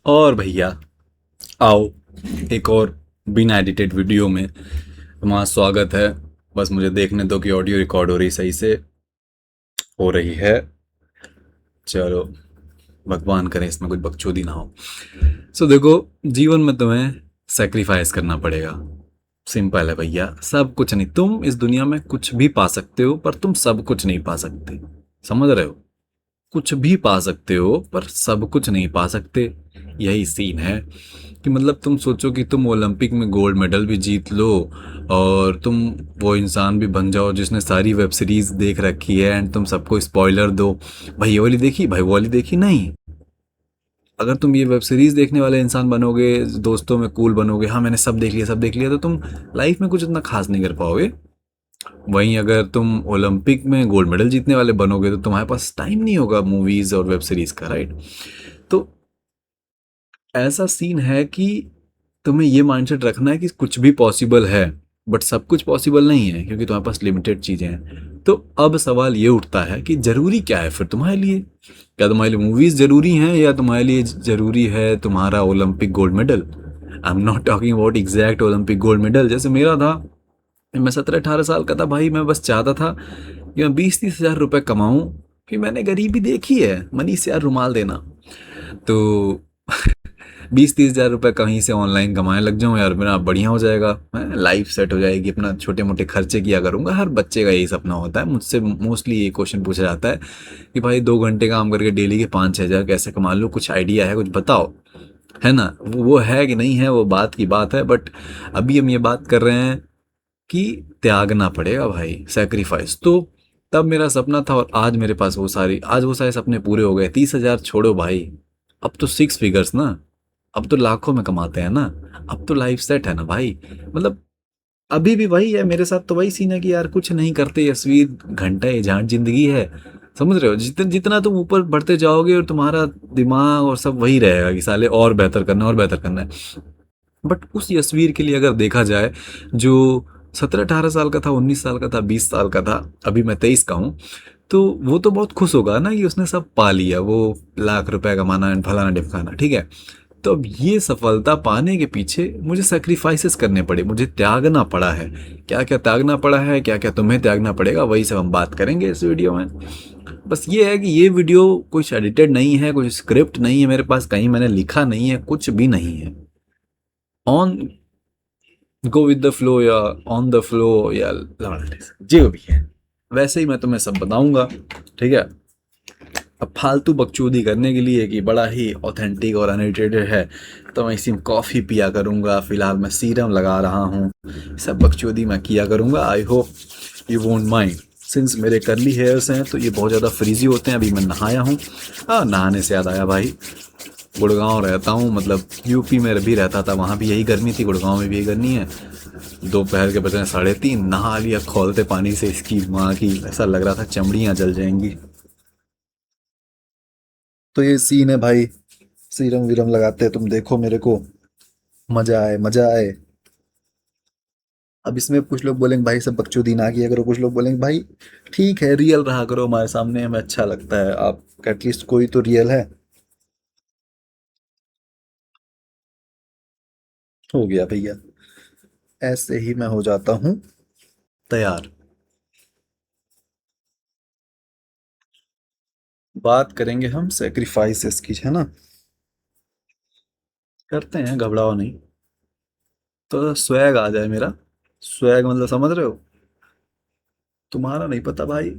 और भैया आओ, एक और बिना एडिटेड वीडियो में तुम्हारा स्वागत है। बस मुझे देखने दो कि ऑडियो रिकॉर्ड हो रही सही से हो रही है। चलो, भगवान करे इसमें कुछ बकचोदी ना हो। देखो, जीवन में तुम्हें सेक्रीफाइस करना पड़ेगा। सिंपल है भैया, सब कुछ नहीं। तुम इस दुनिया में कुछ भी पा सकते हो पर तुम सब कुछ नहीं पा सकते। समझ रहे हो? कुछ भी पा सकते हो पर सब कुछ नहीं पा सकते। यही सीन है कि मतलब तुम सोचो कि तुम ओलंपिक में गोल्ड मेडल भी जीत लो और तुम वो इंसान भी बन जाओ जिसने सारी वेब सीरीज देख रखी है एंड तुम सबको स्पॉइलर दो। भाई ये वाली देखी, भाई वो वाली देखी नहीं। अगर तुम ये वेब सीरीज देखने वाले इंसान बनोगे, दोस्तों में कूल बनोगे, हाँ मैंने सब देख लिया सब देख लिया, तो तुम लाइफ में कुछ इतना खास नहीं कर पाओगे। वहीं अगर तुम ओलंपिक में गोल्ड मेडल जीतने वाले बनोगे तो तुम्हारे पास टाइम नहीं होगा मूवीज और वेब सीरीज का, राइट? तो ऐसा सीन है कि तुम्हें ये माइंडसेट रखना है कि कुछ भी पॉसिबल है, बट सब कुछ पॉसिबल नहीं है क्योंकि तुम्हारे पास लिमिटेड चीजें हैं। तो अब सवाल ये उठता है कि जरूरी क्या है फिर तुम्हारे लिए? क्या तुम्हारे लिए मूवीज जरूरी हैं या तुम्हारे लिए जरूरी है तुम्हारा Olympic gold medal? I am not talking about exact Olympic gold medal जैसे मेरा था। मैं 17-18 साल का था भाई, मैं बस चाहता था कि मैं 20-30 हज़ार रुपए कमाऊं। फिर मैंने गरीबी देखी है, मनी से यार रुमाल देना। तो 20-30 हज़ार रुपये कहीं से ऑनलाइन कमाने लग जाऊं यार, मेरा बढ़िया हो जाएगा, लाइफ सेट हो जाएगी, अपना छोटे मोटे खर्चे किया करूंगा। हर बच्चे का यही सपना होता है। मुझसे मोस्टली ये क्वेश्चन पूछा जाता है कि भाई 2 घंटे काम करके डेली के 5-6 हज़ार कैसे कमा लूँ, कुछ आइडिया है, कुछ बताओ। है ना? वो है कि नहीं है, वो बात की बात है। बट अभी हम ये बात कर रहे हैं कि त्यागना पड़ेगा भाई, सेक्रीफाइस। तो तब मेरा सपना था और आज मेरे पास आज वो सारे सपने पूरे हो गए। 30 हज़ार छोड़ो भाई, अब तो 6 फिगर्स ना, अब तो लाखों में कमाते हैं ना। अब तो लाइफ सेट है ना भाई। मतलब अभी भी वही है मेरे साथ, तो वही सीन है कि यार कुछ नहीं करते, यशवीर घंटा ये झांट जिंदगी है। समझ रहे हो? जितना जितना तुम ऊपर बढ़ते जाओगे और तुम्हारा दिमाग और सब वही रहेगा कि साले और बेहतर करना है और बेहतर करना है। बट उस यशवीर के लिए अगर देखा जाए जो 17-18 साल का था, 19 साल का था, 20 साल का था, अभी मैं 23 का हूँ, तो वो तो बहुत खुश होगा ना कि उसने सब पा लिया, वो लाख रुपए कमाना एंड फलाना ढिमकाना, ठीक है। तो अब ये सफलता पाने के पीछे मुझे सेक्रीफाइसेस करने पड़े, मुझे त्यागना पड़ा है। क्या क्या त्यागना पड़ा है, क्या क्या तुम्हें त्यागना पड़ेगा, वही सब हम बात करेंगे इस वीडियो में। बस ये है कि ये वीडियो कुछ एडिटेड नहीं है, कुछ स्क्रिप्ट नहीं है मेरे पास, कहीं मैंने लिखा नहीं है, कुछ भी नहीं है। On go with the flow या ऑन द फ्लो या जो भी है वैसे ही मैं तुम्हें सब बताऊंगा, ठीक है। अब फालतू बकचोदी करने के लिए कि बड़ा ही ऑथेंटिक और अनएडिटेड है, तो मैं इसी में कॉफ़ी पिया करूंगा। फिलहाल मैं सीरम लगा रहा हूँ, सब बकचोदी मैं किया करूंगा। I hope you won't mind. Since मेरे करली हेयर्स हैं तो ये बहुत ज़्यादा फ्रीजी होते हैं। अभी मैं नहाया हूँ। हाँ, नहाने से याद आया भाई, गुड़गांव रहता हूँ, मतलब यूपी में भी रहता था, वहाँ भी यही गर्मी थी, गुड़गांव में भी यही गर्मी है। दोपहर के बजे 3:30 नहा लिया खौलते पानी से, इसकी माँ की, ऐसा लग रहा था चमड़ियाँ जल जाएंगी। तो ये सीन है भाई, सीरम वीरम लगाते हैं, तुम देखो मेरे को, मजा आए मजा आए। अब इसमें कुछ लोग बोलेंगे भाई सब बकचोदी ना किया करो, कुछ लोग बोलेंगे भाई ठीक है रियल रहा करो हमारे सामने, हमें अच्छा लगता है आप, एटलीस्ट कोई तो रियल है। हो गया भैया, ऐसे ही मैं हो जाता हूँ तैयार। बात करेंगे हम सेक्रीफाइसेस की, है ना? करते हैं, घबराओ नहीं। तो स्वैग आ जाए मेरा। स्वैग मतलब समझ रहे हो? तुम्हारा नहीं पता भाई।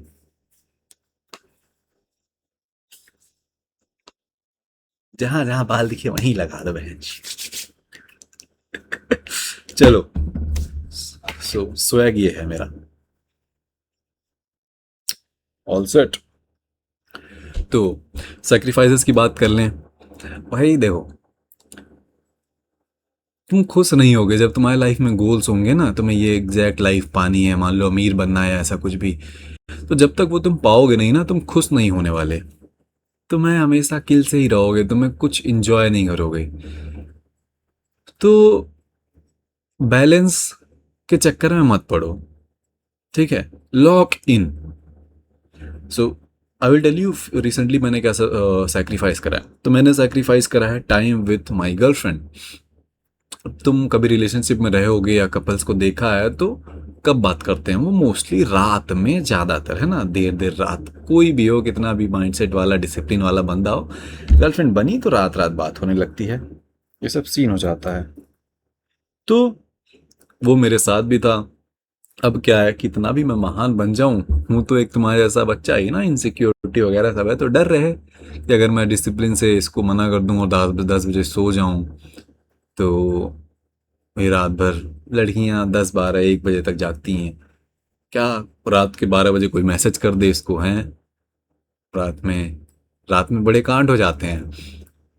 जहां जहां बाल दिखे वहीं लगा दो बहन। चलो, स्वैग ये है मेरा। All set. तो सेक्रीफाइसेस की बात कर लें। भाई देखो, तुम खुश नहीं होगे जब तुम्हारे लाइफ में गोल्स होंगे ना, तुम्हें ये एग्जैक्ट लाइफ पानी है, मान लो अमीर बनना है, ऐसा कुछ भी। तो जब तक वो तुम पाओगे नहीं ना, तुम खुश नहीं होने वाले। तुम्हें हमेशा किल से ही रहोगे, तुम्हें कुछ इंजॉय नहीं करोगे। तो बैलेंस के चक्कर में मत पड़ो, ठीक है? Lock in. So I will tell you recently मैंने क्या सेक्रीफाइस करा है। तो मैंने सेक्रीफाइस करा है टाइम विथ माई गर्लफ्रेंड। तुम कभी रिलेशनशिप में रहे होगे या कपल्स को देखा है तो कब बात करते हैं वो मोस्टली रात में ज़्यादातर, है ना, देर देर रात। कोई भी हो, कितना भी माइंडसेट वाला डिसिप्लिन वाला बंदा हो, गर्लफ्रेंड बनी तो रात रात बात होने लगती है। ये सब सीन हो जाता है। तो वो मेरे साथ भी था। अब क्या है, कितना भी मैं महान बन जाऊं, हूं तो एक तुम्हारे जैसा बच्चा ही ना, इनसिक्योरिटी वगैरह सब है, तो डर रहे कि अगर मैं डिसिप्लिन से इसको मना कर दूं और 10 बजे सो जाऊं तो ये रात भर, लड़कियां 10 12 1 बजे तक जागती हैं, क्या रात के 12 बजे कोई मैसेज कर दे इसको हैं, रात में रात में बड़े कांड हो जाते हैं,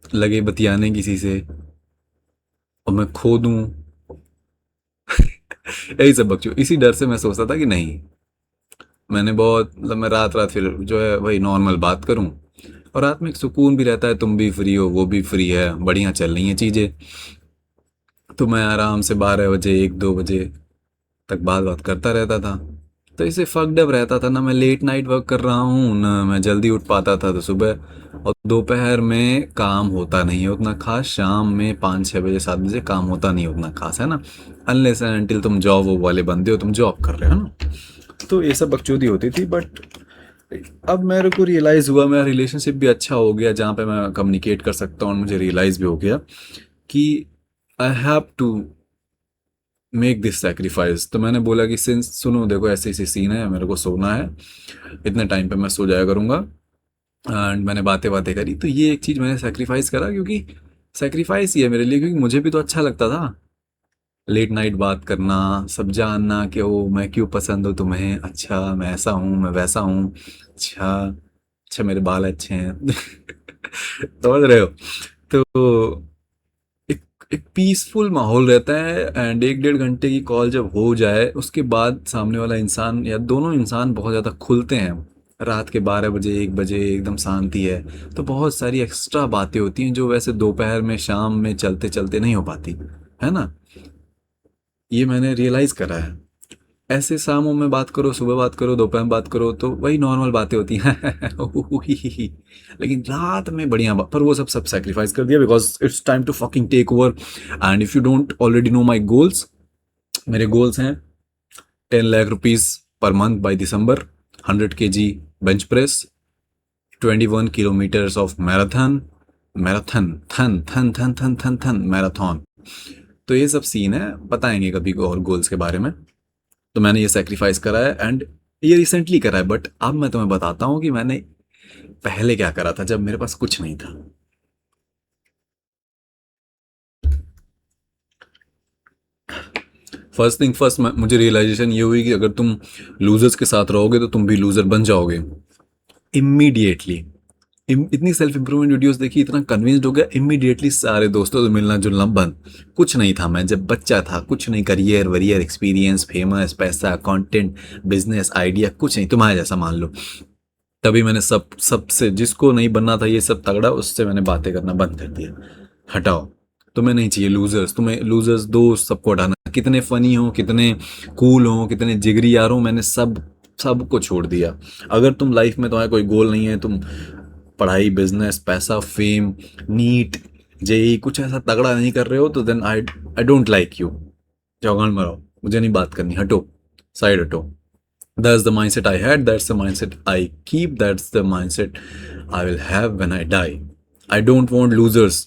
लगे बतियाने किसी से और मैं खो दूं। यही सब बच्चों, इसी डर से मैं सोचता था कि नहीं, मैंने बहुत मतलब मैं रात रात फिर जो है वही नॉर्मल बात करूं, और रात में एक सुकून भी रहता है, तुम भी फ्री हो वो भी फ्री है, बढ़िया चल रही हैं चीज़ें। तो मैं आराम से 12 बजे 1 2 बजे तक बात बात करता रहता था। तो इसे फक्ड अप रहता था ना, मैं लेट नाइट वर्क कर रहा हूँ ना, मैं जल्दी उठ पाता था तो सुबह, और दोपहर में काम होता नहीं है उतना खास, शाम में 5 6 बजे 7 बजे काम होता नहीं है उतना खास, है ना, अनलेस एंड अनटिल तुम जॉब वो वाले बंदे हो, तुम जॉब कर रहे हो ना। तो ये सब बकचोदी होती थी। बट अब मेरे को रियलाइज़ हुआ, मेरा रिलेशनशिप भी अच्छा हो गया जहाँ पे मैं कम्युनिकेट कर सकता हूँ, और मुझे रियलाइज़ भी हो गया कि I have to make this sacrifice. तो मैंने बोला कि सिंस सुनो देखो ऐसे ऐसे सीन है, मेरे को सोना है, इतने टाइम पे मैं सो जाया करूँगा। एंड मैंने बातें बातें करी, तो ये एक चीज़ मैंने सेक्रीफाइस करा, क्योंकि सेक्रीफाइस ही है मेरे लिए, क्योंकि मुझे भी तो अच्छा लगता था लेट नाइट बात करना, सब जानना कि ओ मैं क्यों पसंद हूँ तुम्हें, अच्छा मैं ऐसा हूँ मैं वैसा हूँ, अच्छा अच्छा मेरे बाल अच्छे हैं समझ रहे हो। तो एक एक पीसफुल माहौल रहता है, एंड 1 1.5 घंटे की कॉल जब हो जाए उसके बाद सामने वाला इंसान या दोनों इंसान बहुत ज़्यादा खुलते हैं। रात के 12 बजे 1 बजे एकदम शांति है, तो बहुत सारी एक्स्ट्रा बातें होती हैं जो वैसे दोपहर में शाम में चलते चलते नहीं हो पाती, है ना। ये मैंने रियलाइज़ करा है। ऐसे शामों में बात करो, सुबह बात करो, दोपहर में बात करो, तो वही नॉर्मल बातें होती हैं लेकिन रात में बढ़िया बात, पर वो सब सब सेक्रीफाइस कर दिया because it's time to fucking take over. And if you don't already know my goals, मेरे गोल्स हैं 10 lakh rupees per month by December, 100 kg bench press, 21 kilometres of marathon, marathon थन थन थन थन थन थन मैराथन। तो ये सब सीन है, बताएंगे कभी को और गोल्स के बारे में। तो मैंने ये सेक्रीफाइस करा है, एंड ये रिसेंटली करा है। बट अब मैं तुम्हें बताता हूँ कि मैंने पहले क्या करा था जब मेरे पास कुछ नहीं था। फर्स्ट थिंग फर्स्ट, मुझे रियलाइजेशन ये हुई कि अगर तुम लूजर्स के साथ रहोगे तो तुम भी लूजर बन जाओगे इमीडिएटली। इतनी सेल्फ इंप्रूवमेंट वीडियोस देखी, इतना कन्विंस्ड हो गया, इमीडिएटली सारे दोस्तों से मिलना जुलना बंद। कुछ नहीं था मैं जब बच्चा था, कुछ नहीं, करियर वरियर एक्सपीरियंस फेमस पैसा कंटेंट बिजनेस आइडिया कुछ नहीं, तुम्हारे जैसा मान लो। तभी मैंने सबसे जिसको नहीं बनना था ये सब तगड़ा, उससे मैंने बातें करना बंद कर दिया। हटाओ, तुम्हें नहीं चाहिए लूजर्स, तुम्हें लूजर्स दोस्त सबको हटाना, कितने फनी हो कितने कूल हो कितने जिगरी यार हो, मैंने सबको छोड़ दिया। अगर तुम लाइफ में तुम्हारा कोई गोल नहीं है, तुम पढ़ाई बिजनेस पैसा फेम नीट जेई कुछ ऐसा तगड़ा नहीं कर रहे हो, तो then I don't like you. जाओ गांड मरो, मुझे नहीं बात करनी, हटो, साइड हटो। That's the mindset I had. That's the mindset I keep. That's the mindset I will have when I die. I don't want losers.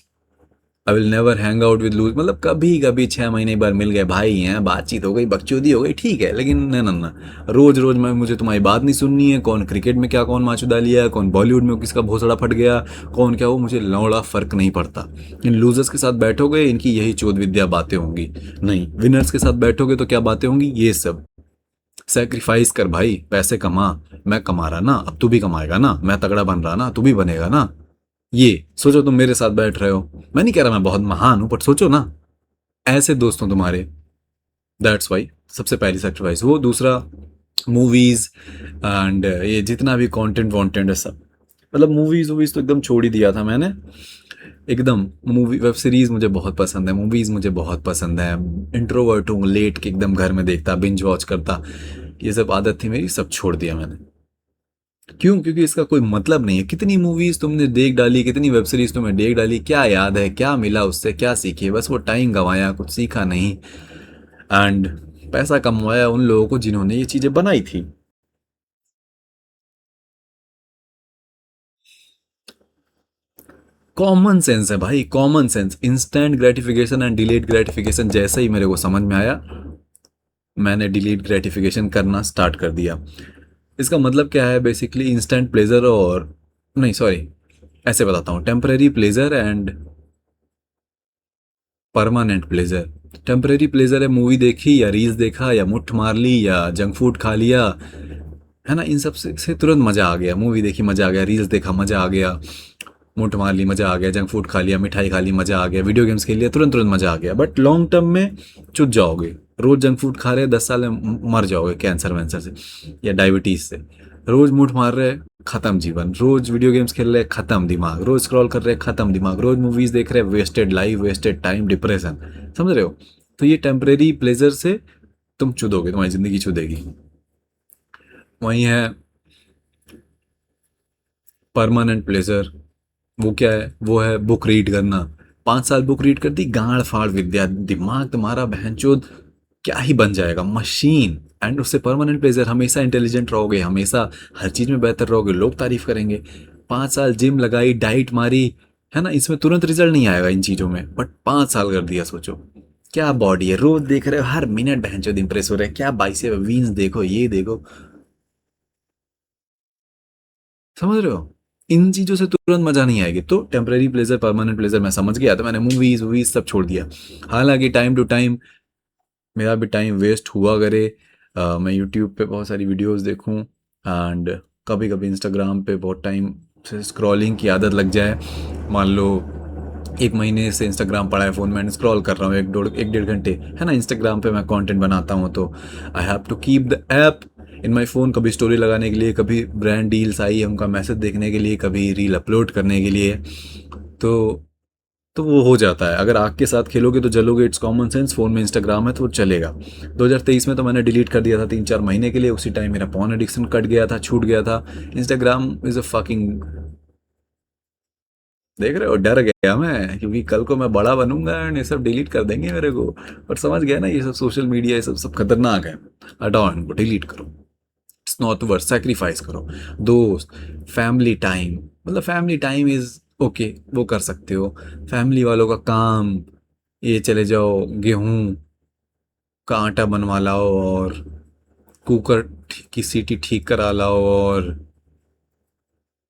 I will never hang out with losers. मतलब कभी कभी 6 महीने बार मिल गए भाई हैं, बातचीत हो गई बकचोदी हो गई, ठीक है, लेकिन ना ना ना, रोज रोज मैं मुझे तुम्हारी बात नहीं सुननी है। कौन क्रिकेट में क्या कौन माचुदा लिया, कौन बॉलीवुड में किसका भोसड़ा फट गया, कौन क्या हो, मुझे लौड़ा फर्क नहीं पड़ता। इन लूजर्स के साथ बैठोगे इनकी यही चौध विद्या बातें होंगी, नहीं विनर्स के साथ बैठोगे तो क्या बातें होंगी, ये सब। सेक्रीफाइस कर भाई, पैसे कमा, मैं कमा रहा ना, अब तू भी कमाएगा ना, मैं तगड़ा बन रहा ना, तू भी बनेगा ना। ये सोचो, तुम मेरे साथ बैठ रहे हो, मैं नहीं कह रहा मैं बहुत महान हूं, पर सोचो ना, ऐसे दोस्त हो तुम्हारे, दैट्स वाई सबसे पहली सेक्रीफाइस वो। दूसरा मूवीज एंड ये जितना भी कंटेंट वॉन्टेंट है सब, मतलब मूवीज वूवीज तो एकदम छोड़ ही दिया था मैंने एकदम। मूवी वेब सीरीज मुझे बहुत पसंद है, मूवीज मुझे बहुत पसंद है, इंट्रोवर्ट हूँ, लेट के एकदम घर में देखता बिंज वॉच करता, ये सब आदत थी मेरी, सब छोड़ दिया मैंने। क्यों? क्योंकि इसका कोई मतलब नहीं है। कितनी मूवीज तुमने देख डाली, कितनी वेब सीरीज तुमने देख डाली, क्या याद है, क्या मिला उससे, क्या सीखे? बस वो टाइम गंवाया, कुछ सीखा नहीं। एंड पैसा कमवाया उन लोगों को जिन्होंने ये चीजें बनाई थी। कॉमन सेंस है भाई, common sense. Instant gratification and delayed gratification जैसे ही मेरे को समझ में आया, मैंने डिलीट ग्रेटिफिकेशन करना स्टार्ट कर दिया। इसका मतलब क्या है? बेसिकली इंस्टेंट प्लेजर और, नहीं सॉरी, ऐसे बताता हूँ, temporary pleasure and permanent pleasure. Temporary pleasure है मूवी देखी या रील्स देखा या मुट्ठ मार ली या जंक फूड खा लिया, है ना, इन सब से तुरंत मजा आ गया। मूवी देखी मजा आ गया, रील्स देखा मजा आ गया, मुट्ठ मार ली मजा आ गया, जंक फूड खा लिया, मिठाई खा ली मजा आ गया, वीडियो गेम्स खेल लिया तुरंत तुरंत मजा आ गया। बट लॉन्ग टर्म में चुट जाओगे। रोज जंक फूड खा रहे 10 साल में मर जाओगे कैंसर वैंसर से या डायबिटीज से। रोज मुठ मार रहे, खत्म जीवन। रोज वीडियो गेम्स खेल रहे, खत्म दिमाग। रोज स्क्रॉल कर रहे, खत्म दिमाग। रोज मूवीज देख रहे, wasted life, wasted time, depression. समझ रहे हो? तो ये टेम्परेरी प्लेजर से तुम चुदोगे, तुम्हारी जिंदगी चुदेगी। वही है परमानेंट प्लेजर। वो क्या है? वो है बुक रीड करना। 5 साल बुक रीड कर दी, गाड़ फाड़ विद्या, दिमाग तुम्हारा बहनचोद क्या ही बन जाएगा, मशीन। एंड उससे परमानेंट प्लेजर, हमेशा इंटेलिजेंट रहोगे, हमेशा हर चीज में बेहतर रहोगे, लोग तारीफ करेंगे। 5 साल जिम लगाई, डाइट मारी, है ना, इसमें तुरंत रिजल्ट नहीं आएगा इन चीजों में, बट 5 साल कर दिया, सोचो क्या बॉडी है। रोज देख रहे हो, हर मिनट बहनचोद इंप्रेस हो रहे हैं, क्या बाइसेप वीन्स देखो, ये देखो। समझ रहे हो? इन चीजों से तुरंत मजा नहीं आएगी। तो टेम्परेरी प्लेजर, परमानेंट प्लेजर मैं समझ गया, तो मैंने मूवीज वूवीज सब छोड़ दिया। हालांकि टाइम टू टाइम मेरा भी टाइम वेस्ट हुआ करे। मैं यूट्यूब पे बहुत सारी वीडियोस देखूं, एंड कभी कभी इंस्टाग्राम पे बहुत टाइम से स्क्रॉलिंग की आदत लग जाए। मान लो 1 महीने से इंस्टाग्राम पड़ा है फ़ोन में, स्क्रॉल कर रहा हूँ 1 डेढ़ घंटे, है ना। इंस्टाग्राम पे मैं कंटेंट बनाता हूँ, तो I have to keep the app in my phone. कभी स्टोरी लगाने के लिए, कभी ब्रांड डील्स आई है उनका मैसेज देखने के लिए, कभी रील अपलोड करने के लिए। तो तो वो हो जाता है। अगर आग के साथ खेलोगे तो जलोगे, इट्स कॉमन सेंस। फ़ोन में इंस्टाग्राम है तो वो चलेगा। 2023 में तो मैंने डिलीट कर दिया था 3-4 महीने के लिए। उसी टाइम मेरा पॉर्न एडिक्शन कट गया था, छूट गया था। इंस्टाग्राम इज़ अ फकिंग, देख रहे हो, डर गया मैं, क्योंकि कल को मैं बड़ा बनूंगा एंड ये सब डिलीट कर देंगे मेरे को। पर समझ गया ना, ये सब सोशल मीडिया, ये सब सब खतरनाक है। हटाओ इनको, डिलीट करो। इट्स नॉट वर्थ, सेक्रीफाइस करो। दोस्त, फैमिली टाइम, मतलब फैमिली टाइम इज ओके, वो कर सकते हो। फैमिली वालों का काम, ये चले जाओ गेहूं का आटा बनवा लाओ और कुकर की सीटी ठीक करा लाओ, और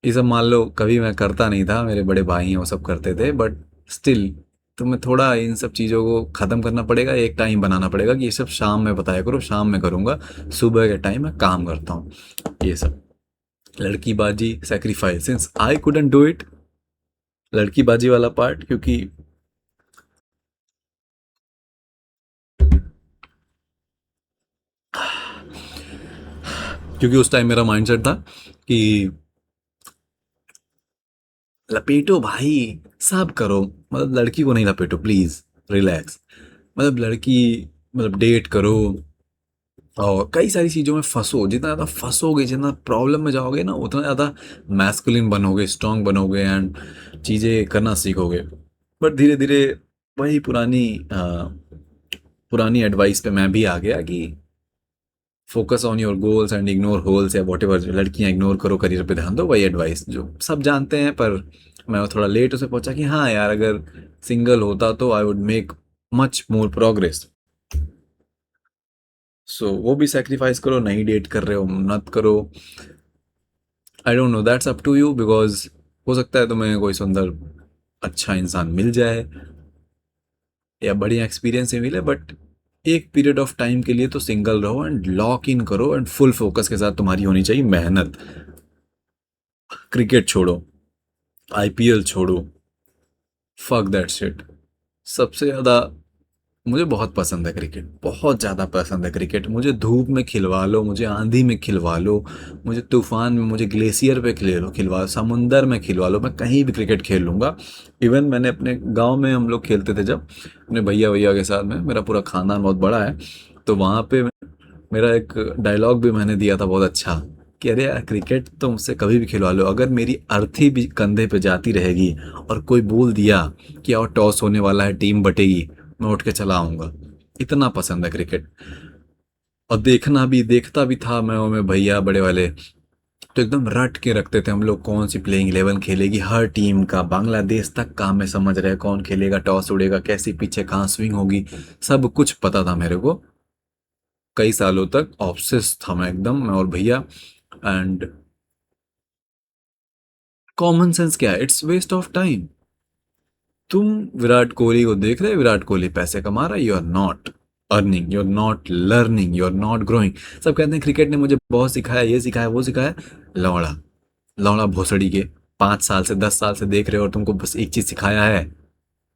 ये सब मान लो कभी मैं करता नहीं था, मेरे बड़े भाई हैं वो सब करते थे, बट स्टिल तुम्हें थोड़ा इन सब चीज़ों को ख़त्म करना पड़ेगा। एक टाइम बनाना पड़ेगा कि ये सब शाम में बताया करो, शाम में करूँगा, सुबह के टाइम मैं काम करता हूँ। ये सब लड़की बाजी sacrifice, since I couldn't do it, लड़की बाजी वाला पार्ट, क्योंकि उस टाइम मेरा माइंडसेट था कि लपेटो भाई, सब करो, मतलब लड़की को नहीं लपेटो प्लीज, रिलैक्स। मतलब लड़की, मतलब डेट करो और कई सारी चीज़ों में फंसो। जितना ज़्यादा फंसोगे, जितना प्रॉब्लम में जाओगे ना, उतना ज़्यादा मैस्कुलिन बनोगे, स्ट्रांग बनोगे एंड चीज़ें करना सीखोगे। बट धीरे धीरे वही पुरानी एडवाइस पे मैं भी आ गया कि focus on your goals and ignore holes, या वॉट एवर। जो लड़कियां इग्नोर करो, करियर पे ध्यान दो, वही एडवाइस जो सब जानते हैं। पर मैं थोड़ा लेट उसे पहुंचा कि हाँ यार, अगर सिंगल होता तो I would make much more progress. So वो भी सेक्रीफाइस करो, नहीं डेट कर रहे हो मत करो। I don't know, that's up to you, because हो सकता है तुम्हें कोई सुंदर अच्छा इंसान मिल जाए या बढ़िया एक्सपीरियंस से मिले, बट एक पीरियड ऑफ टाइम के लिए तो सिंगल रहो एंड लॉक इन करो, एंड फुल फोकस के साथ तुम्हारी होनी चाहिए मेहनत। क्रिकेट छोड़ो, आईपीएल छोड़ो, फक दैट शिट। सबसे ज़्यादा मुझे बहुत पसंद है क्रिकेट, बहुत ज़्यादा पसंद है क्रिकेट। मुझे धूप में खिलवा लो, मुझे आंधी में खिलवा लो, मुझे तूफान में, मुझे ग्लेशियर पे खिलवा लो, समुंदर में खिलवा लो, मैं कहीं भी क्रिकेट खेल लूँगा। इवन मैंने अपने गांव में, हम लोग खेलते थे जब अपने भैया भैया के साथ में, मेरा पूरा खानदान बहुत बड़ा है, तो वहाँ पे मेरा एक डायलॉग भी मैंने दिया था बहुत अच्छा कि अरे यार क्रिकेट तो मुझसे कभी भी खिलवा लो, अगर मेरी अर्थी भी कंधे पे जाती रहेगी और कोई बोल दिया कि और टॉस होने वाला है, टीम बटेगी, मैं उठ के चला आऊँगा। इतना पसंद है क्रिकेट। और देखना भी, देखता भी था मैं, और मैं भैया बड़े वाले तो एकदम रट के रखते थे हम लोग, कौन सी प्लेइंग 11 खेलेगी हर टीम का, बांग्लादेश तक का हमें समझ रहे कौन खेलेगा, टॉस उड़ेगा, कैसी पिच है, कहाँ स्विंग होगी, सब कुछ पता था मेरे को। कई सालों तक ऑब्सेस था मैं एकदम, मैं और भैया। एंड कॉमन सेंस क्या है, इट्स वेस्ट ऑफ टाइम। तुम विराट कोहली को देख रहे हो, विराट कोहली पैसे कमा रहा है, you are not earning, you are not learning, you are not growing. सब कहते हैं क्रिकेट ने मुझे बहुत सिखाया, ये सिखाया वो सिखाया। लौड़ा, लौड़ा भोसड़ी के, 5 साल से 10 साल से देख रहे हो और तुमको बस एक चीज सिखाया है,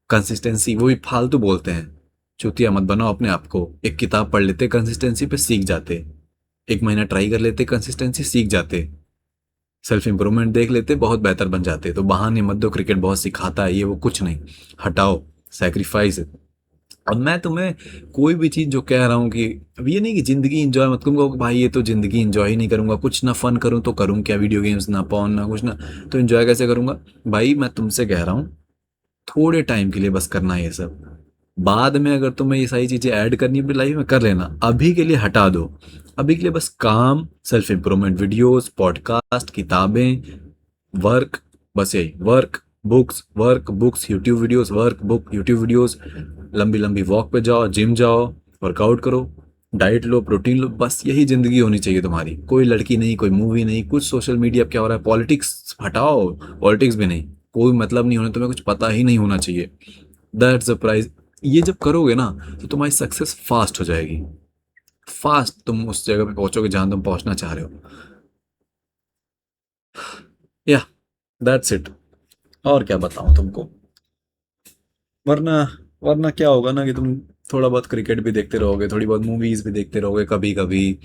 कंसिस्टेंसी। वो भी फालतू बोलते हैं। चूतिया मत बनाओ अपने आप को। एक किताब पढ़ लेते, कंसिस्टेंसी पे सीख जाते। 1 महीना ट्राई कर लेते, कंसिस्टेंसी सीख जाते। सेल्फ इंप्रूवमेंट देख लेते, बहुत बेहतर बन जाते। तो बहाने मत दो क्रिकेट बहुत सिखाता है, ये वो कुछ नहीं। हटाओ, सैक्रिफाइस। अब मैं तुम्हें कोई भी चीज़ जो कह रहा हूँ कि अब ये नहीं कि ज़िंदगी इंजॉय मत करूँगा कि भाई ये तो ज़िंदगी इंजॉय ही नहीं करूँगा, कुछ ना फन करूँ तो करूँ क्या, वीडियो गेम्स ना पॉन ना कुछ ना, तो इंजॉय कैसे करूँगा। भाई मैं तुमसे कह रहा हूँ, थोड़े टाइम के लिए बस करना है ये सब। बाद में अगर तुम्हें ये सारी चीज़ें ऐड करनी है अपनी लाइफ में, कर लेना। अभी के लिए हटा दो। अभी के लिए बस काम, सेल्फ इंप्रूवमेंट वीडियोस, पॉडकास्ट, किताबें, वर्क, बस यही work books, YouTube videos, work book YouTube videos. लंबी लंबी वॉक पे जाओ, जिम जाओ, वर्कआउट करो, डाइट लो, प्रोटीन लो, बस यही जिंदगी होनी चाहिए तुम्हारी। कोई लड़की नहीं, कोई मूवी नहीं, कुछ सोशल मीडिया पे क्या हो रहा है, पॉलिटिक्स हटाओ, पॉलिटिक्स भी नहीं, कोई मतलब नहीं होना, तुम्हें कुछ पता ही नहीं होना चाहिए। That's the prize. ये जब करोगे ना तो तुम्हारी सक्सेस फास्ट हो जाएगी। फास्ट तुम उस जगह पे पहुंचोगे जहां तुम पहुंचना चाह रहे हो। या दैट्स इट। और क्या बताऊं तुमको। वरना वरना क्या होगा ना कि तुम थोड़ा बहुत क्रिकेट भी देखते रहोगे, थोड़ी बहुत मूवीज भी देखते रहोगे, कभी कभी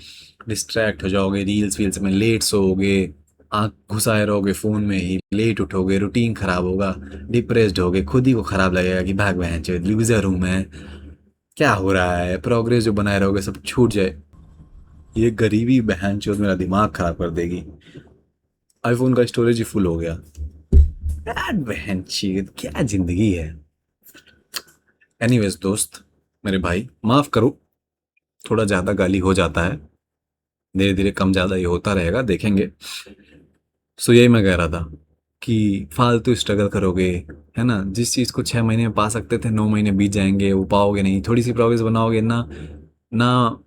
डिस्ट्रैक्ट हो जाओगे, रील्स वील्स में लेट सोओगे, आंख घुसाए रहोगे फोन में ही, लेट उठोगे, रूटीन खराब होगा, डिप्रेस्ड होगे, खुद ही को खराब लगेगा कि भाग बहन चोद लूजर हूं मैं, क्या हो रहा है, प्रोग्रेस जो बनाए रहोगे सब छूट जाए। ये गरीबी बहन चोद मेरा दिमाग खराब कर देगी। आईफोन का स्टोरेज ही फुल हो गया। यार बहन चोद क्या जिंदगी है। एनीवेज दोस्त, मेरे भाई माफ करो, थोड़ा ज्यादा गाली हो जाता है, धीरे धीरे कम ज्यादा ये होता रहेगा, देखेंगे। सो यही मैं कह रहा था कि फालतू स्ट्रगल करोगे, है ना, जिस चीज़ को 6 महीने में पा सकते थे 9 महीने बीत जाएंगे, वो पाओगे नहीं। थोड़ी सी प्रोग्रेस बनाओगे ना, ना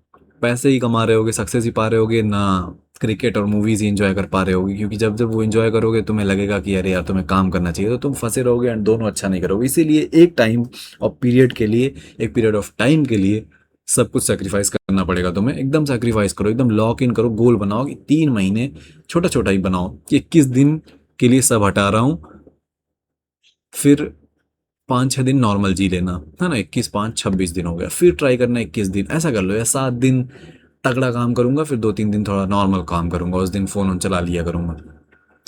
पैसे ही कमा रहे होगे, सक्सेस ही पा रहे होगे ना, क्रिकेट और मूवीज ही इंजॉय कर पा रहे होगे। क्योंकि जब जब वो इंजॉय करोगे तुम्हें लगेगा कि अरे यार तुम्हें काम करना चाहिए, तो तुम फंसे रहोगे एंड दोनों अच्छा नहीं करोगे। इसीलिए एक टाइम और पीरियड के लिए, एक पीरियड ऑफ टाइम के लिए सब कुछ सेक्रीफाइस करना पड़ेगा तुम्हें। एकदम सेक्रीफाइस करो, एकदम लॉक इन करो, गोल बनाओ कि 3 महीने, छोटा छोटा ही बनाओ कि 21 दिन के लिए सब हटा रहा हूँ, फिर 5-6 दिन नॉर्मल जी लेना, है ना, 21 5 26 दिन हो गया, फिर ट्राई करना 21 दिन, ऐसा कर लो। या 7 दिन तगड़ा काम करूंगा, फिर 2-3 दिन थोड़ा नॉर्मल काम करूंगा, उस दिन फोन चला लिया करूंगा।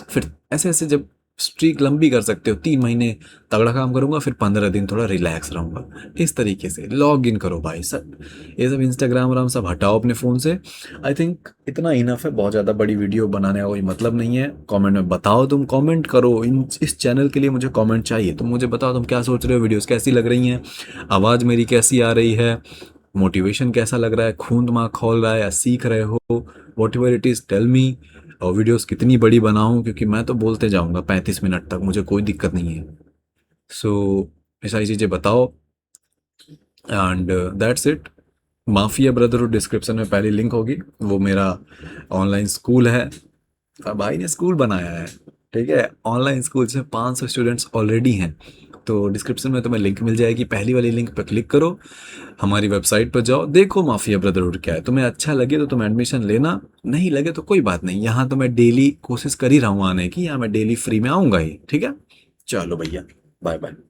फिर ऐसे ऐसे जब स्ट्रीक लंबी कर सकते हो, 3 महीने तगड़ा काम करूंगा, फिर 15 दिन थोड़ा रिलैक्स रहूंगा। इस तरीके से लॉग इन करो भाई सब। ये सब इंस्टाग्राम वाम सब हटाओ अपने फ़ोन से। आई थिंक इतना इनफ है, बहुत ज़्यादा बड़ी वीडियो बनाने का कोई मतलब नहीं है। कमेंट में बताओ, तुम कमेंट करो, इस चैनल के लिए मुझे कमेंट चाहिए। तुम मुझे बताओ तुम क्या सोच रहे हो, वीडियोस कैसी लग रही हैं, आवाज़ मेरी कैसी आ रही है, मोटिवेशन कैसा लग रहा है, खून दिमाग खोल रहा है या सीख रहे हो, whatever it is tell me. और वीडियोस कितनी बड़ी बनाऊं, क्योंकि मैं तो बोलते जाऊंगा 35 मिनट तक, मुझे कोई दिक्कत नहीं है। सो ये सारी चीज़ें बताओ and that's it. Mafia brotherhood description में पहली लिंक होगी, वो मेरा ऑनलाइन स्कूल है। भाई ने स्कूल बनाया है, ठीक है, ऑनलाइन स्कूल से 500 स्टूडेंट्स ऑलरेडी हैं। तो डिस्क्रिप्शन में तुम्हें लिंक मिल जाएगी, पहली वाली लिंक पर क्लिक करो, हमारी वेबसाइट पर जाओ, देखो माफिया ब्रदरहुड क्या है। तुम्हें अच्छा लगे तो तुम एडमिशन लेना, नहीं लगे तो कोई बात नहीं। यहाँ तो मैं डेली कोशिश कर ही रहा हूँ आने की, यहाँ मैं डेली फ्री में आऊँगा ही, ठीक है। चलो भैया, बाय बाय।